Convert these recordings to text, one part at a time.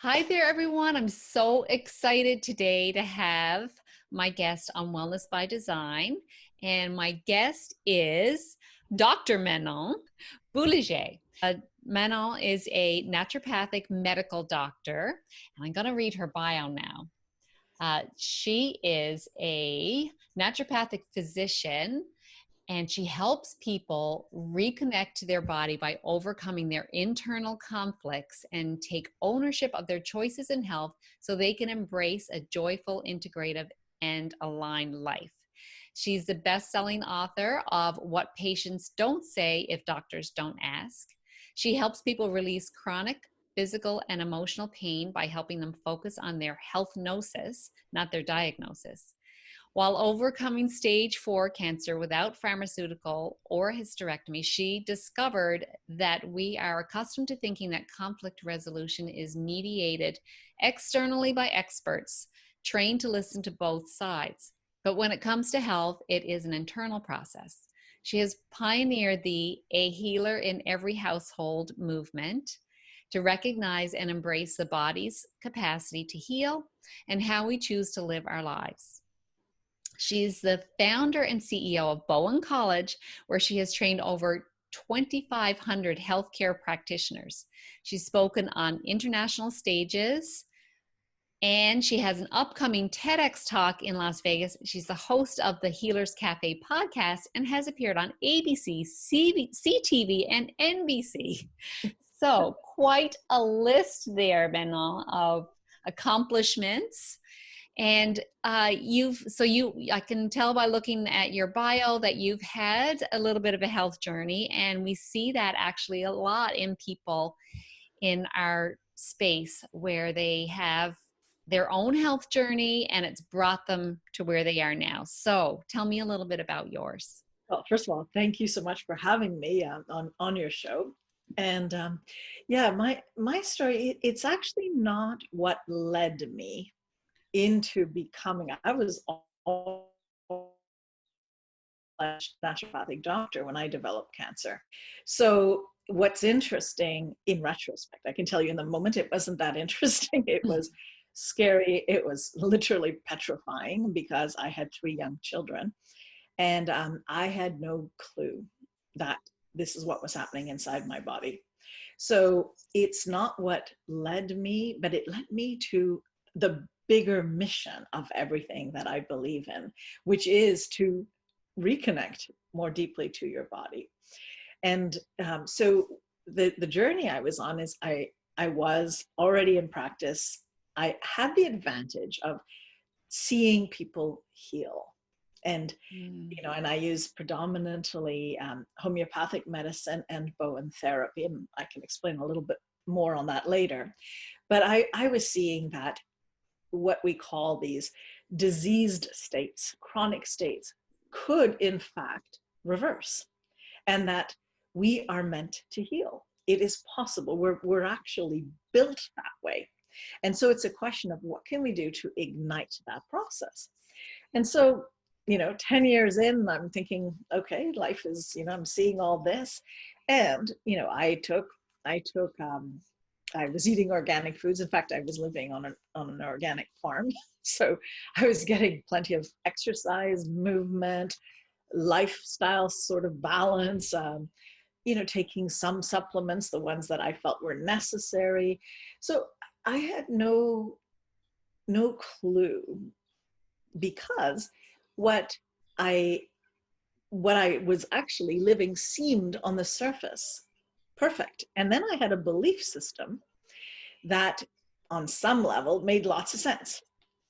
Hi there, everyone. I'm so excited today to have my guest on Wellness by Design. And my guest is Dr. Manon Boliger. Manon is a naturopathic medical doctor, and I'm going to read her bio now. She is a naturopathic physician, and she helps people reconnect to their body by overcoming their internal conflicts and take ownership of their choices in health so they can embrace a joyful, integrative, and aligned life. She's the best-selling author of What Patients Don't Say If Doctors Don't Ask. She helps people release chronic physical and emotional pain by helping them focus on their health gnosis, not their diagnosis. While overcoming stage 4 cancer without pharmaceutical or hysterectomy, she discovered that we are accustomed to thinking that conflict resolution is mediated externally by experts trained to listen to both sides. But when it comes to health, it is an internal process. She has pioneered the A Healer in Every Household movement to recognize and embrace the body's capacity to heal and how we choose to live our lives. She's the founder and CEO of Bowen College, where she has trained over 2,500 healthcare practitioners. She's spoken on international stages, and she has an upcoming TEDx talk in Las Vegas. She's the host of the Healers Cafe podcast and has appeared on ABC, CTV, and NBC. So quite a list there, Manon, of accomplishments. And I can tell by looking at your bio that you've had a little bit of a health journey, and we see that actually a lot in people in our space where they have their own health journey and it's brought them to where they are now. So tell me a little bit about yours. Well, first of all, thank you so much for having me on your show. And yeah, my story, it's actually not what led me into becoming, I was a naturopathic doctor when I developed cancer. So what's interesting in retrospect, I can tell you in the moment, it wasn't that interesting. It was scary. It was literally petrifying because I had 3 young children. And I had no clue that this is what was happening inside my body. So it's not what led me, but it led me to the bigger mission of everything that I believe in, which is to reconnect more deeply to your body. And so the journey I was on is I was already in practice. I had the advantage of seeing people heal. And, and I use predominantly homeopathic medicine and Bowen therapy. And I can explain a little bit more on that later. But I was seeing that what we call these diseased states, chronic states, could in fact reverse, and that we are meant to heal. It is possible. We're actually built that way. And so it's a question of what can we do to ignite that process? And so 10 years in, I'm thinking, okay, life is, I'm seeing all this. And, I was eating organic foods. In fact, I was living on an organic farm. So I was getting plenty of exercise, movement, lifestyle sort of balance, taking some supplements, the ones that I felt were necessary. So I had no clue, because what I was actually living seemed on the surface perfect. And then I had a belief system that on some level made lots of sense.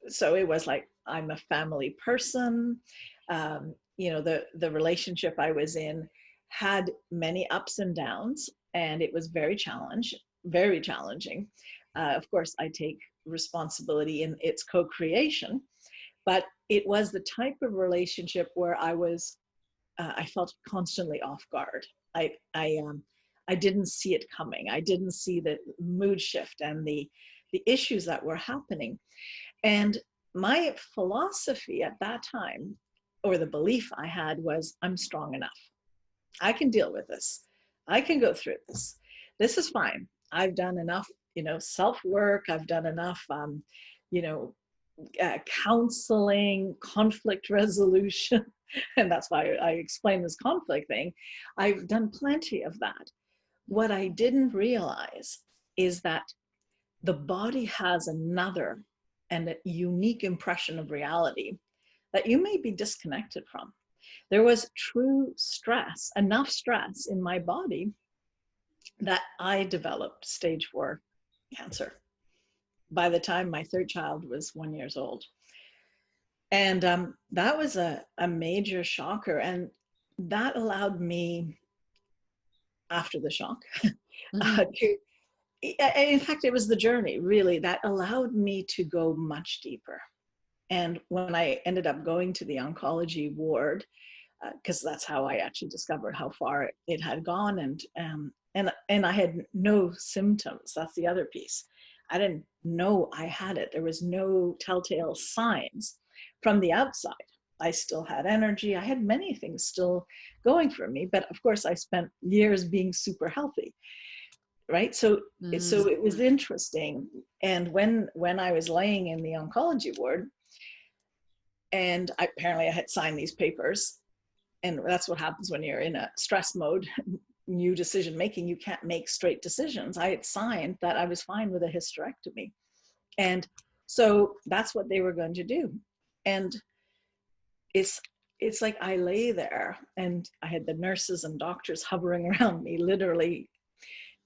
So it was like, I'm a family person. The relationship I was in had many ups and downs, and it was very challenging. Of course, I take responsibility in its co-creation, but it was the type of relationship where I felt constantly off guard. I didn't see it coming. I didn't see the mood shift and the issues that were happening. And my philosophy at that time, or the belief I had, was I'm strong enough. I can deal with this. I can go through this. This is fine. I've done enough self-work. I've done enough, you know, counseling, conflict resolution. And that's why I explain this conflict thing. I've done plenty of that. What I didn't realize is that the body has another and a unique impression of reality that you may be disconnected from. There was true stress, enough stress in my body that I developed stage 4 cancer by the time my third child was 1 year old. And that was a major shocker. And that allowed me, after the shock, to, in fact, it was the journey really that allowed me to go much deeper. And when I ended up going to the oncology ward, because that's how I actually discovered how far it had gone, and I had no symptoms. That's the other piece. I didn't know I had it. There was no telltale signs from the outside. I still had energy. I had many things still going for me, but of course I spent years being super healthy, right? So it was interesting. And when I was laying in the oncology ward, and apparently I had signed these papers, and that's what happens when you're in a stress mode, new decision making, you can't make straight decisions. I had signed that I was fine with a hysterectomy. And so that's what they were going to do. And it's like I lay there and I had the nurses and doctors hovering around me, literally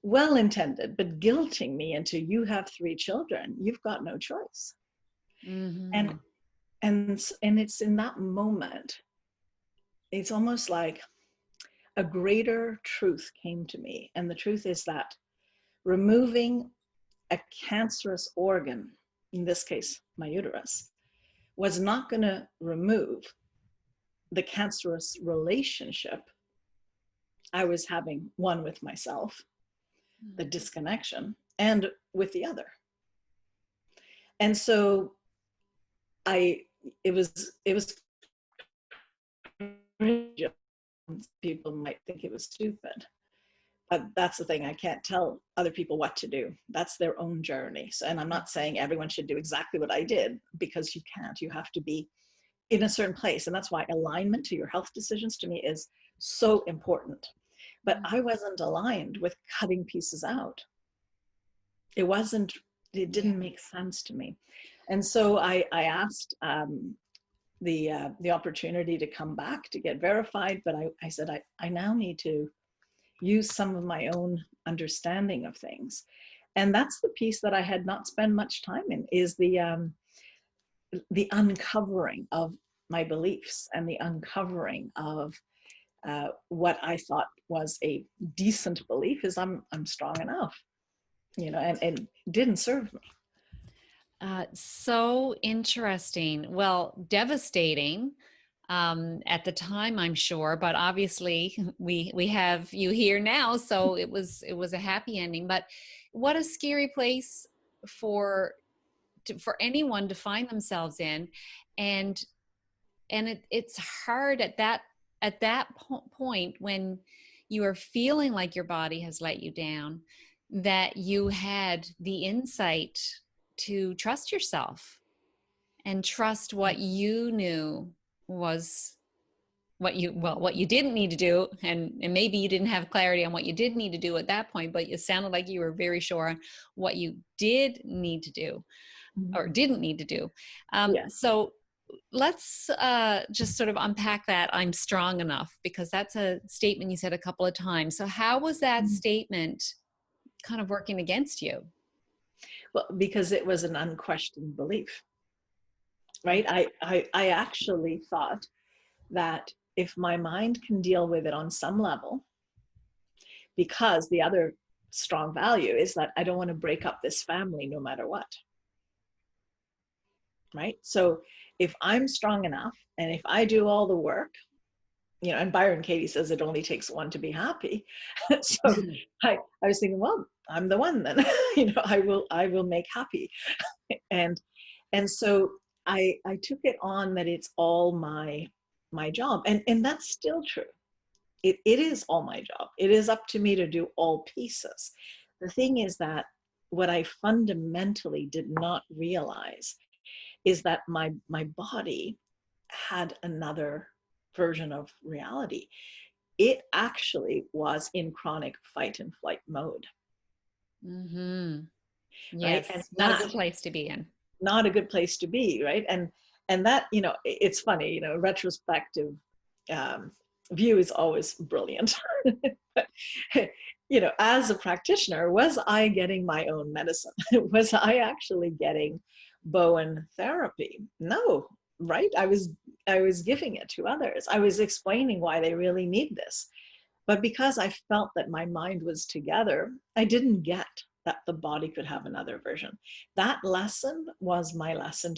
well-intended, but guilting me into, you have 3 children, you've got no choice. And it's in that moment, it's almost like a greater truth came to me. And the truth is that removing a cancerous organ, in this case, my uterus, was not going to remove the cancerous relationship I was having, one with myself, the disconnection, and with the other. And so it was people might think it was stupid, but that's the thing. I can't tell other people what to do. That's their own journey. So, and I'm not saying everyone should do exactly what I did, because you can't. You have to be in a certain place. And that's why alignment to your health decisions to me is so important. But I wasn't aligned with cutting pieces out. It didn't make sense to me. And so I asked the opportunity to come back to get verified, but I said, I now need to use some of my own understanding of things. And that's the piece that I had not spent much time in, is the uncovering of my beliefs and the uncovering of what I thought was a decent belief, is I'm strong enough, and didn't serve me. So interesting. Well, devastating at the time, I'm sure, but obviously we have you here now, so it was a happy ending. But what a scary place for anyone to find themselves in, and it's hard at that point when you are feeling like your body has let you down, that you had the insight to trust yourself and trust what you knew was what you didn't need to do. And maybe you didn't have clarity on what you did need to do at that point, but it sounded like you were very sure on what you did need to do or didn't need to do. So let's just sort of unpack that "I'm strong enough," because that's a statement you said a couple of times. So how was that statement kind of working against you? Well, because it was an unquestioned belief, right? I actually thought that if my mind can deal with it on some level, because the other strong value is that I don't want to break up this family no matter what, right? So if I'm strong enough, and if I do all the work, and Byron Katie says it only takes one to be happy. So I was thinking, well, I'm the one then, I will make happy. And so I took it on that it's all my job. And that's still true. It is all my job. It is up to me to do all pieces. The thing is that what I fundamentally did not realize is that my body had another version of reality. It actually was in chronic fight and flight mode, Mm-hmm. right? And Yes, not a good that, place to be in. not a good place to be, right? And that, you know, it's funny, you know, retrospective um, view is always brilliant. But, you know, as a practitioner, was I getting my own medicine? Was I actually getting Bowen therapy? No, right? I was giving it to others. I was explaining why they really need this. But because I felt that my mind was together, I didn't get that the body could have another version. That lesson was my lesson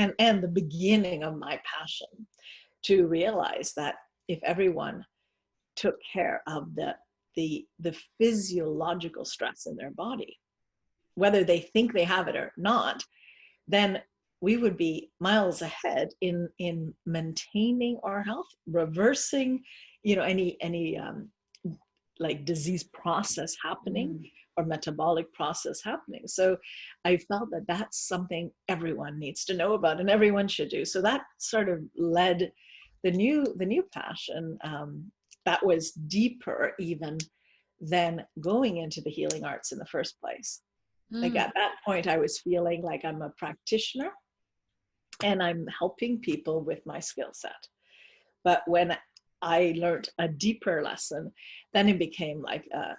and the beginning of my passion to realize that if everyone took care of the physiological stress in their body, whether they think they have it or not, then we would be miles ahead in maintaining our health, reversing, you know, any like disease process happening Mm. or metabolic process happening. So I felt that that's something everyone needs to know about and everyone should do. So that sort of led the new passion that was deeper even than going into the healing arts in the first place. Like Mm. at that point, I was feeling like I'm a practitioner and I'm helping people with my skill set. But when I learned a deeper lesson, then it became like a,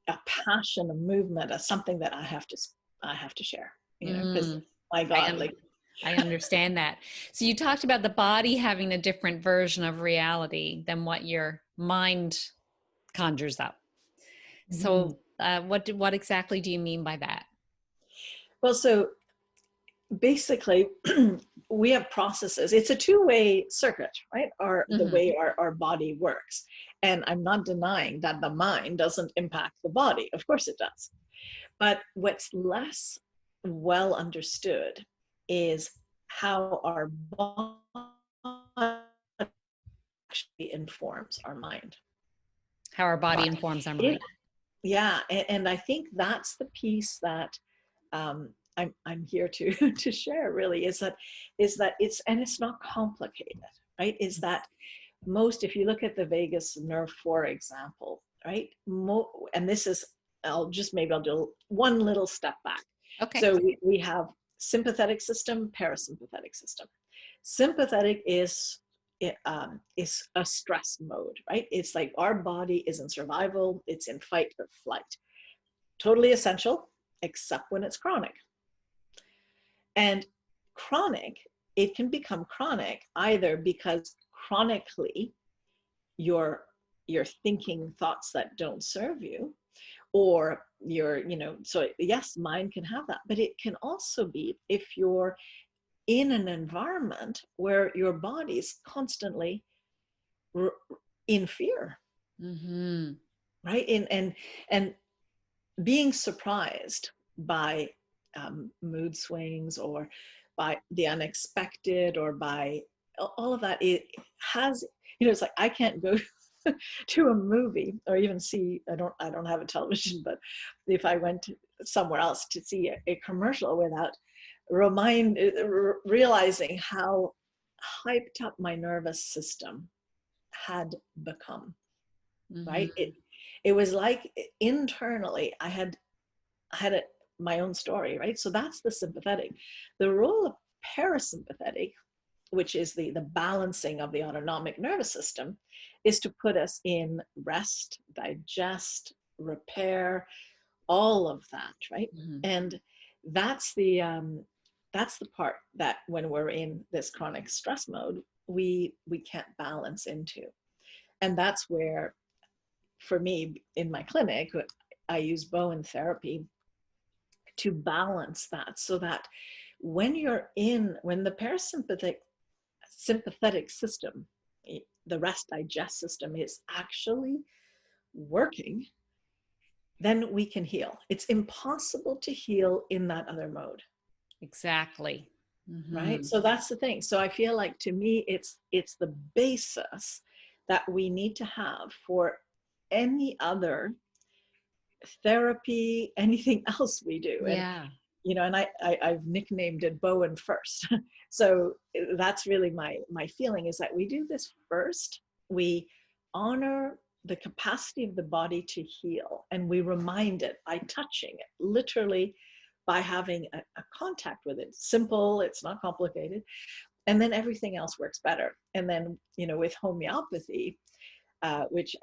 a passion, a movement, a something that I have to share. You know, because Mm. my I God, am. like I understand that. So you talked about the body having a different version of reality than what your mind conjures up. mm. So what exactly do you mean by that? Well, so basically we have processes. It's a two-way circuit, right? The Hmm. way our body works. And I'm not denying that the mind doesn't impact the body. Of course it does. But what's less well understood is how our body actually informs our mind. How our body informs our It, mind. yeah, and I think that's the piece that I'm here to to share. Really, is that it's not complicated, right? Is that most, if you look at the vagus nerve, for example, right? And this is, I'll do one little step back. Okay. So we have sympathetic system, parasympathetic system. Sympathetic is a stress mode, right? It's like our body is in survival, it's in fight or flight. Totally essential, except when it's chronic. And chronic, it can become chronic either because chronically you're thinking thoughts that don't serve you, or so yes, mind can have that, but it can also be if you're in an environment where your body is constantly in fear, Mm-hmm. right? And being surprised by mood swings or by the unexpected or by all of that, it has, it's like I can't go to a movie or even see, I don't have a television, but if I went somewhere else to see a commercial without realizing how hyped up my nervous system had become, right? Mm-hmm. It was like internally I had my own story, right? So that's the sympathetic. The role of parasympathetic, which is the balancing of the autonomic nervous system, is to put us in rest, digest, repair, all of that, right? Mm-hmm. And that's the part that when we're in this chronic stress mode, we can't balance into. And that's where, for me, in my clinic, I use Bowen therapy to balance that, so that when the parasympathetic sympathetic system, the rest digest system, is actually working, then we can heal. It's impossible to heal in that other mode, Exactly. right? Mm-hmm. So that's the thing. So I feel like, to me, it's the basis that we need to have for any other therapy, anything else we do. And Yeah. and I've nicknamed it Bowen first. So that's really my feeling, is that we do this first. We honor the capacity of the body to heal, and we remind it by touching it, literally by having a contact with it. Simple, it's not complicated. And then everything else works better. And then, with homeopathy, which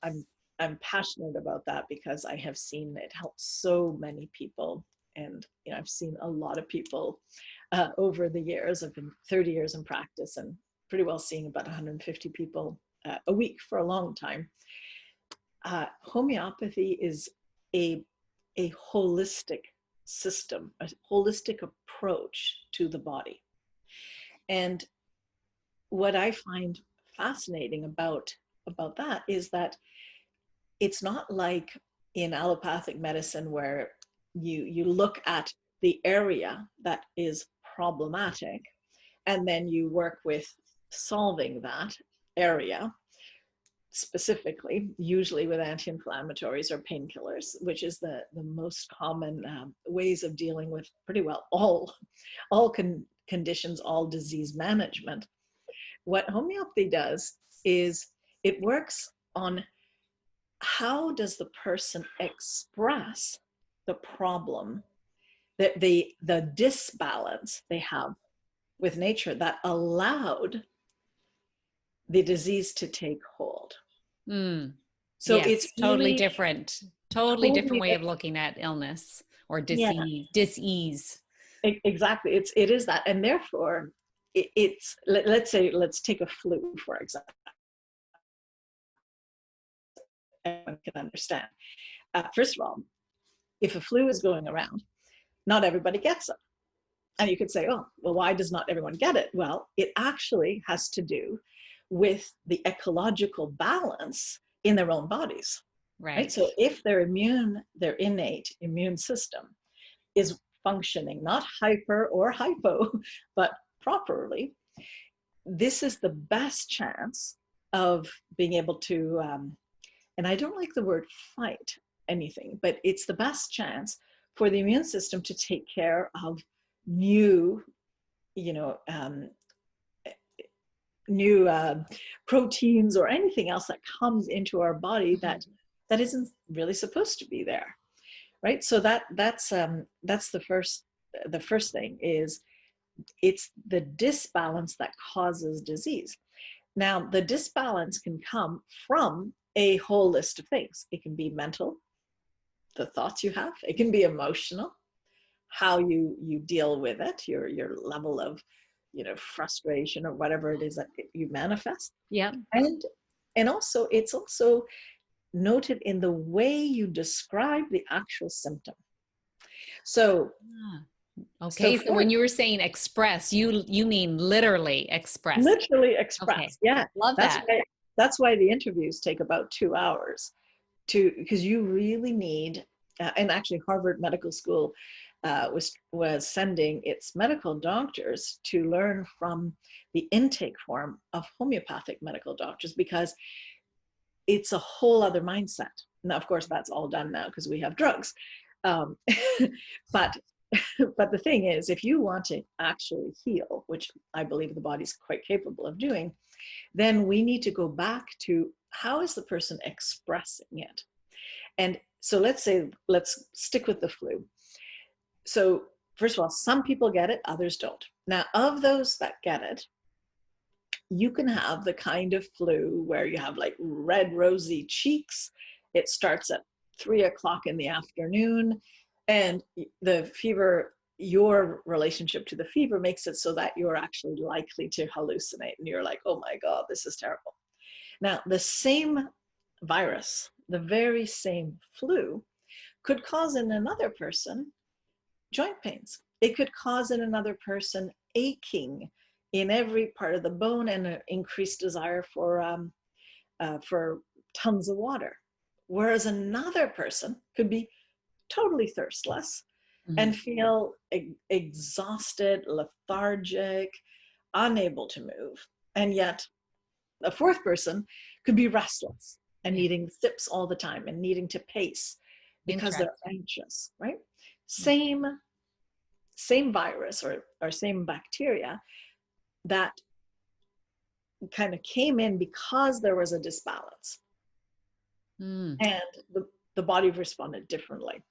I'm passionate about that, because I have seen it help so many people. And I've seen a lot of people over the years. I've been 30 years in practice, and pretty well seeing about 150 people a week for a long time. Homeopathy is a holistic system, a holistic approach to the body. And what I find fascinating about that is that it's not like in allopathic medicine, where you look at the area that is problematic and then you work with solving that area specifically, usually with anti-inflammatories or painkillers, which is the most common ways of dealing with pretty well all conditions, all disease management. What homeopathy does is it works on how does the person express the problem, that the disbalance they have with nature that allowed the disease to take hold. So Yes, it's totally really different. Totally different way of looking at illness or yeah, dis-ease. exactly. It is that, and therefore let's take a flu, for example. Everyone can understand. First of all, if a flu is going around, not everybody gets it. And you could say, oh, well, why does not everyone get it? Well, it actually has to do with the ecological balance in their own bodies, right? So if their innate immune system is functioning, not hyper or hypo, but properly, this is the best chance of being able to, and I don't like the word fight anything, but it's the best chance for the immune system to take care of new proteins or anything else that comes into our body that isn't really supposed to be there, right? So that's the first thing, is it's the disbalance that causes disease. Now, the disbalance can come from a whole list of things. It can be mental, the thoughts you have. It can be emotional, how you deal with it, your level of frustration or whatever it is that you manifest. Yeah. And also, it's also noted in the way you describe the actual symptom. So okay, so when you were saying express, you mean literally express. Literally express. Okay. Yeah, love that. That's why the interviews take about 2 hours, because you really need and actually Harvard Medical School was sending its medical doctors to learn from the intake form of homeopathic medical doctors, because it's a whole other mindset. Now, of course, that's all done now because we have drugs. But the thing is, if you want to actually heal, which I believe the body's quite capable of doing, then we need to go back to how is the person expressing it. And so let's stick with the flu. So first of all, some people get it, others don't. Now, of those that get it, you can have the kind of flu where you have like red, rosy cheeks. It starts at 3 o'clock in the afternoon, and the fever, your relationship to the fever makes it so that you're actually likely to hallucinate, and you're like, oh my God, this is terrible. Now, the same virus, the very same flu, could cause in another person joint pains. It could cause in another person aching in every part of the bone and an increased desire for tons of water. Whereas another person could be totally thirstless and feel exhausted, lethargic, unable to move. And yet a fourth person could be restless and needing sips all the time and needing to pace because they're Interesting. anxious, right? Same virus or same bacteria that kind of came in because there was a disbalance, Mm, and the body responded differently.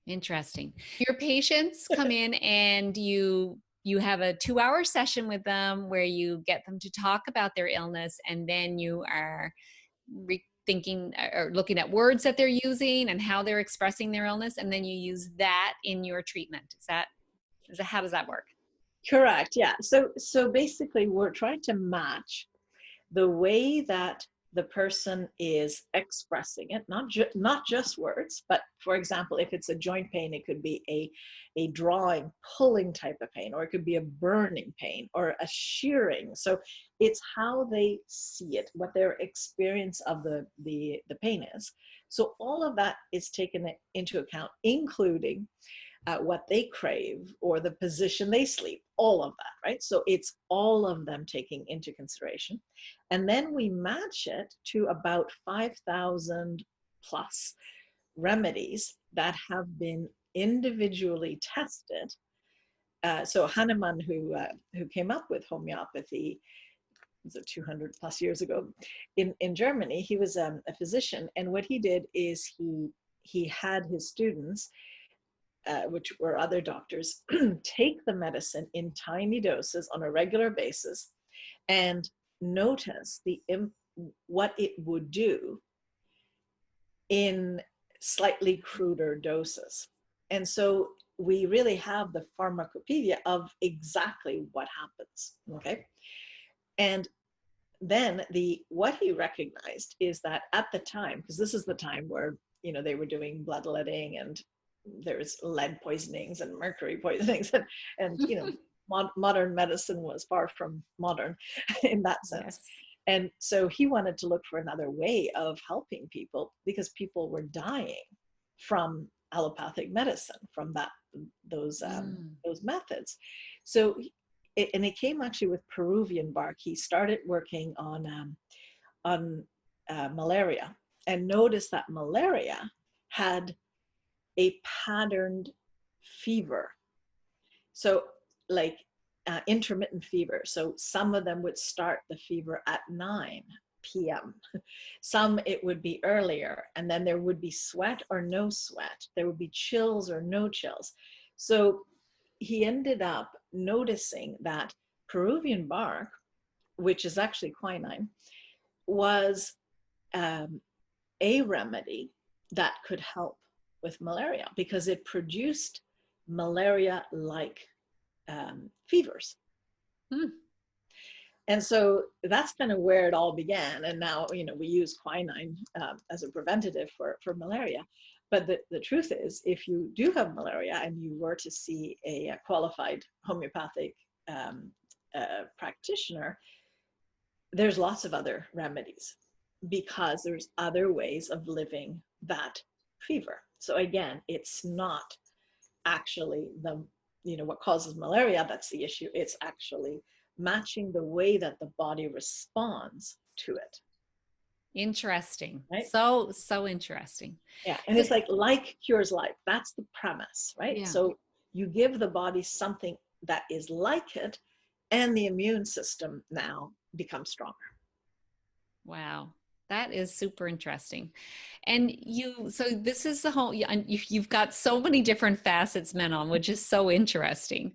interesting. Your patients come in and you have a 2-hour session with them where you get them to talk about their illness, and then you are rethinking or looking at words that they're using and how they're expressing their illness, and then you use that in your treatment. Is that how does that work? Correct. Yeah. So basically, we're trying to match the way that the person is expressing it, not just words, but for example, if it's a joint pain, it could be a drawing, pulling type of pain, or it could be a burning pain or a shearing. So it's how they see it, what their experience of the pain is. So all of that is taken into account, including what they crave or the position they sleep, all of that, right? So it's all of them taking into consideration. And then we match it to about 5,000 plus remedies that have been individually tested. So Hahnemann, who came up with homeopathy, was it 200 plus years ago in Germany, he was a physician. And what he did is he had his students which were other doctors, take the medicine in tiny doses on a regular basis and notice what it would do in slightly cruder doses. And so we really have the pharmacopoeia of exactly what happens. Okay. And then what he recognized is that at the time, because this is the time where they were doing bloodletting and there's lead poisonings and mercury poisonings, and modern medicine was far from modern in that sense. Yes. And so he wanted to look for another way of helping people because people were dying from allopathic medicine, from those methods. So it came actually with Peruvian bark. He started working on malaria and noticed that malaria had a patterned fever. So like intermittent fever. So some of them would start the fever at 9 p.m. Some it would be earlier, and then there would be sweat or no sweat. There would be chills or no chills. So he ended up noticing that Peruvian bark, which is actually quinine, was a remedy that could help with malaria because it produced malaria-like fevers. And so that's kind of where it all began. And now, we use quinine as a preventative for malaria. But the truth is, if you do have malaria and you were to see a qualified homeopathic practitioner, there's lots of other remedies because there's other ways of living that fever. So again, it's not actually what causes malaria that's the issue. It's actually matching the way that the body responds to it. Interesting. Right? So interesting. Yeah. And it's like cures like. That's the premise, right? Yeah. So you give the body something that is like it, and the immune system now becomes stronger. Wow. That is super interesting. And so this is the whole, you've got so many different facets, Manon, which is so interesting.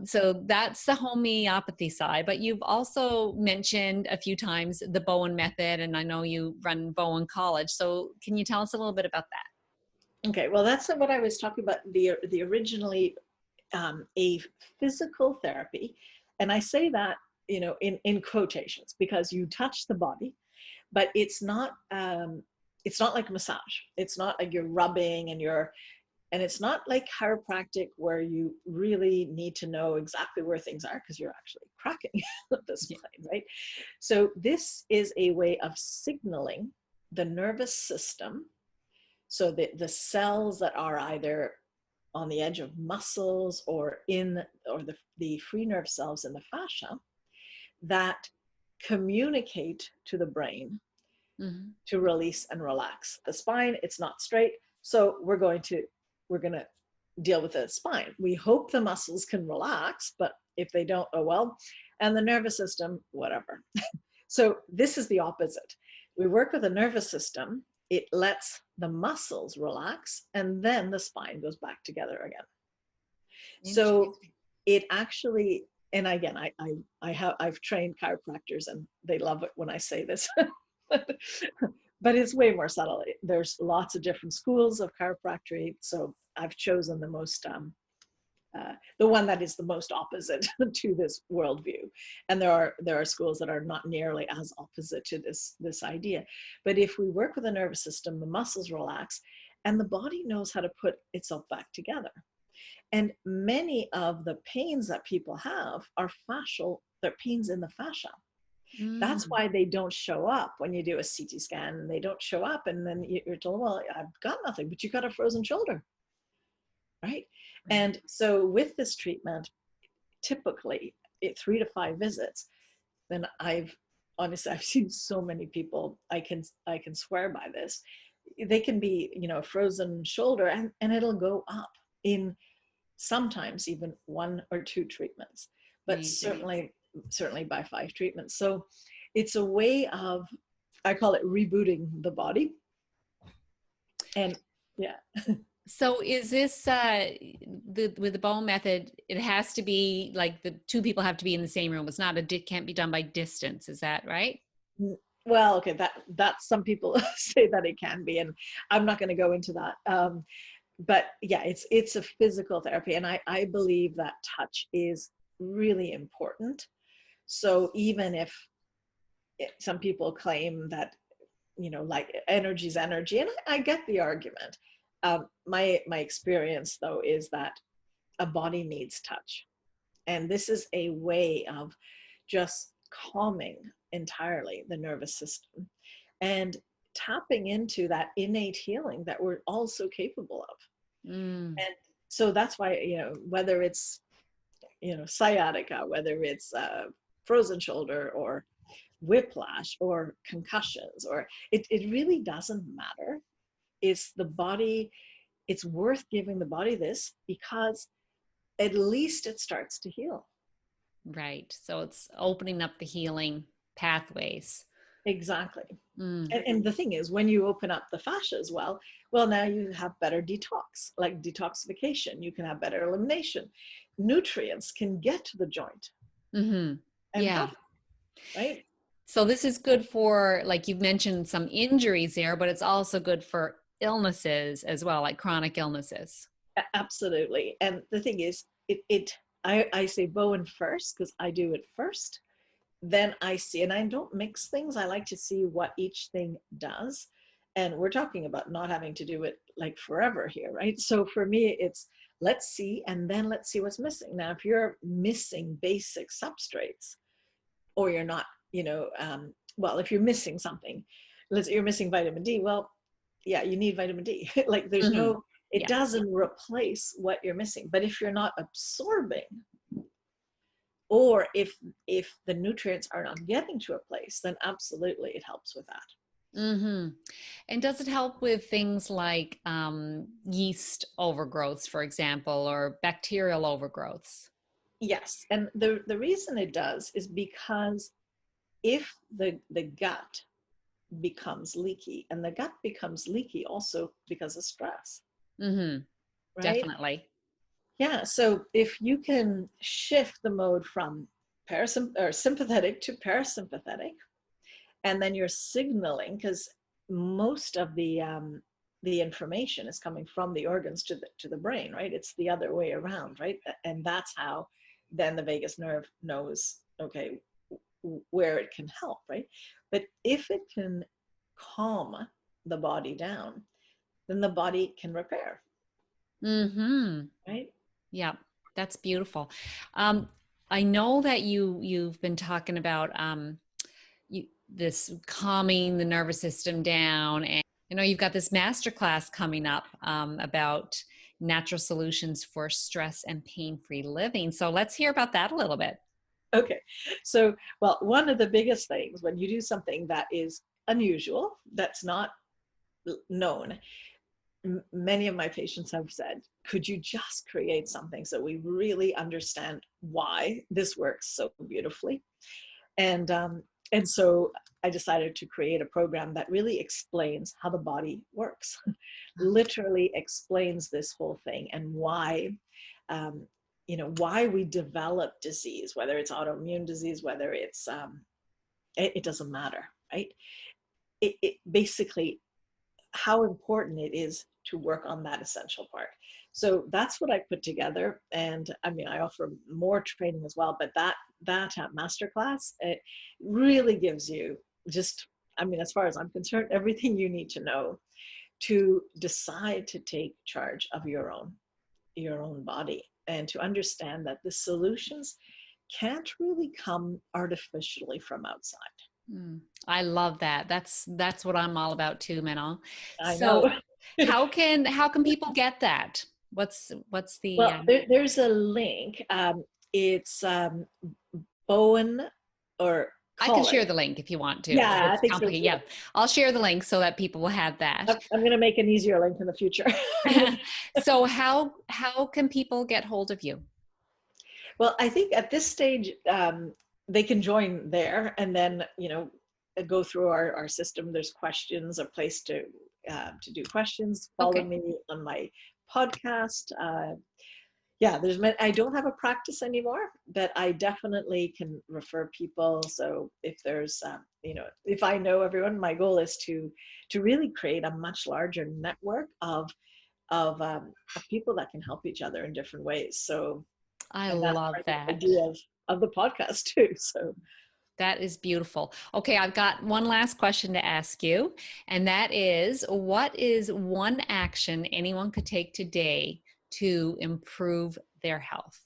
So that's the homeopathy side, but you've also mentioned a few times the Bowen Method, and I know you run Bowen College. So can you tell us a little bit about that? Okay, well, that's what I was talking about, the originally a physical therapy. And I say that, in quotations because you touch the body, but it's not like a massage. It's not like you're rubbing and it's not like chiropractic where you really need to know exactly where things are because you're actually cracking the spine, right? So this is a way of signaling the nervous system. So the cells that are either on the edge of muscles or the free nerve cells in the fascia that communicate to the brain to release and relax. The spine, it's not straight. So we're going to deal with the spine. We hope the muscles can relax, but if they don't, oh well. And the nervous system, whatever. So this is the opposite. We work with the nervous system. It lets the muscles relax, and then the spine goes back together again. So it actually, and again, I've trained chiropractors, and they love it when I say this. But it's way more subtle. There's lots of different schools of chiropractic. So I've chosen the one that is the most opposite to this worldview. And there are schools that are not nearly as opposite to this idea. But if we work with the nervous system, the muscles relax, and the body knows how to put itself back together. And many of the pains that people have are fascial. They're pains in the fascia. That's why they don't show up when you do a CT scan, and they don't show up, and then you're told, well, I've got nothing, but you got a frozen shoulder, right? And so with this treatment, typically 3 to 5 visits, then I've seen so many people, I can swear by this. They can be, a frozen shoulder, and it'll go up in sometimes even 1 or 2 treatments, but certainly by 5 treatments. So it's a way of, I call it rebooting the body. And yeah. So is this with the Bowen method, it has to be like the 2 people have to be in the same room. It's not can't be done by distance. Is that right? Well, okay, that's some people say that it can be, and I'm not going to go into that. But yeah, it's a physical therapy, and I believe that touch is really important. So even if some people claim that, like energy is energy, and I get the argument. My experience though is that a body needs touch, and this is a way of just calming entirely the nervous system and tapping into that innate healing that we're all so capable of. And so that's why, whether it's, sciatica, whether it's frozen shoulder or whiplash or concussions, or it really doesn't matter. It's the body, it's worth giving the body this, because at least it starts to heal. Right. So it's opening up the healing pathways. Exactly. And the thing is, when you open up the fascia as well, now you have better detox, like detoxification. You can have better elimination. Nutrients can get to the joint. And health, right? So this is good for, like you've mentioned, some injuries there, but it's also good for illnesses as well, like chronic illnesses. Absolutely. And the thing is, I say Bowen first because I do it first. Then I see, and I don't mix things. I like to see what each thing does. And we're talking about not having to do it like forever here, right? So for me, it's let's see, and then let's see what's missing. Now, if you're missing basic substrates, or you're not, if you're missing something, you're missing vitamin D, well, yeah, you need vitamin D. Like there's it doesn't replace what you're missing. But if you're not absorbing, or if the nutrients are not getting to a place, then absolutely it helps with that. And does it help with things like yeast overgrowths, for example, or bacterial overgrowths? Yes. And the reason it does is because if the gut becomes leaky, and the gut becomes leaky also because of stress. Right? Definitely. Yeah. So if you can shift the mode from sympathetic to parasympathetic, and then you're signaling, because most of the information is coming from the organs to the brain, right? It's the other way around, right? And that's how then the vagus nerve knows, okay, where it can help, right? But if it can calm the body down, then the body can repair. Right? Yeah, that's beautiful. I know that you've been talking about this calming the nervous system down, and you've got this masterclass coming up about natural solutions for stress and pain-free living. So let's hear about that a little bit. Okay. So, well, one of the biggest things when you do something that is unusual, that's not known, many of my patients have said, could you just create something so we really understand why this works so beautifully? And so I decided to create a program that really explains how the body works, literally explains this whole thing and why, why we develop disease, whether it's autoimmune disease, whether it's, it doesn't matter, right? It basically how important it is to work on that essential part. So that's what I put together. And I mean, I offer more training as well, but that masterclass, it really gives you just, I mean, as far as I'm concerned, everything you need to know to decide to take charge of your own body, and to understand that the solutions can't really come artificially from outside. I love that. That's what I'm all about too, Manon. I So know. how can people get that? What's the Well, there's a link. It's Bowen or I can call share it. the link if you want to. If Yeah, I it's think so complicated, too. yeah, I'll share the link so that people will have that. I'm going to make an easier link in the future. So how can people get hold of you? Well, I think at this stage, they can join there, and then, go through our system. There's questions, a place to do questions. Follow Okay. me on my podcast. Yeah, I don't have a practice anymore, but I definitely can refer people. So if there's, if I know everyone, my goal is to really create a much larger network of people that can help each other in different ways. So, I and that's love part of the that. idea of the podcast too. So That is beautiful. Okay, I've got one last question to ask you, and that is, what is one action anyone could take today to improve their health?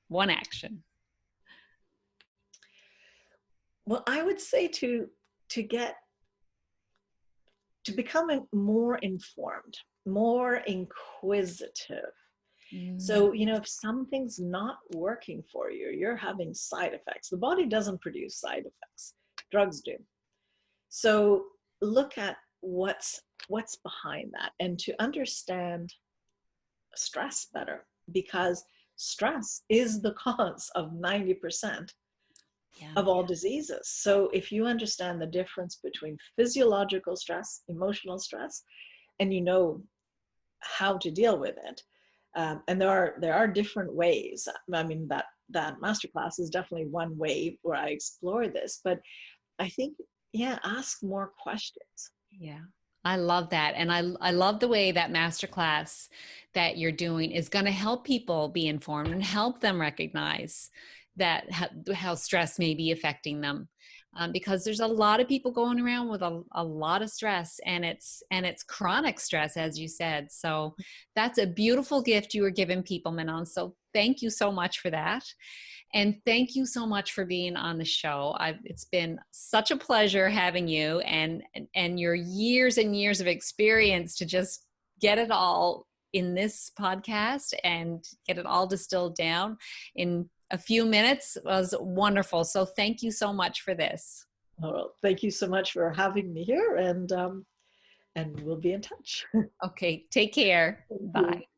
One action. well, I would say to get to become more informed, more inquisitive. Mm, So, if something's not working for you, you're having side effects. The body doesn't produce side effects. Drugs do. So look at what's behind that, and to understand stress better, because stress is the cause of 90% yeah. of all diseases. So if you understand the difference between physiological stress, emotional stress, and you know how to deal with it, and there are different ways. I mean, that masterclass is definitely one way where I explore this, but I think, yeah, ask more questions. Yeah. I love that. And I love the way that masterclass that you're doing is going to help people be informed and help them recognize that how stress may be affecting them. Because there's a lot of people going around with a lot of stress, and it's chronic stress, as you said. So that's a beautiful gift you were giving people, Manon. So thank you so much for that. And thank you so much for being on the show. It's been such a pleasure having you, and your years and years of experience to just get it all in this podcast and get it all distilled down in a few minutes was wonderful. So thank you so much for this. Well, thank you so much for having me here, and we'll be in touch. Okay, take care. Thank Bye. you.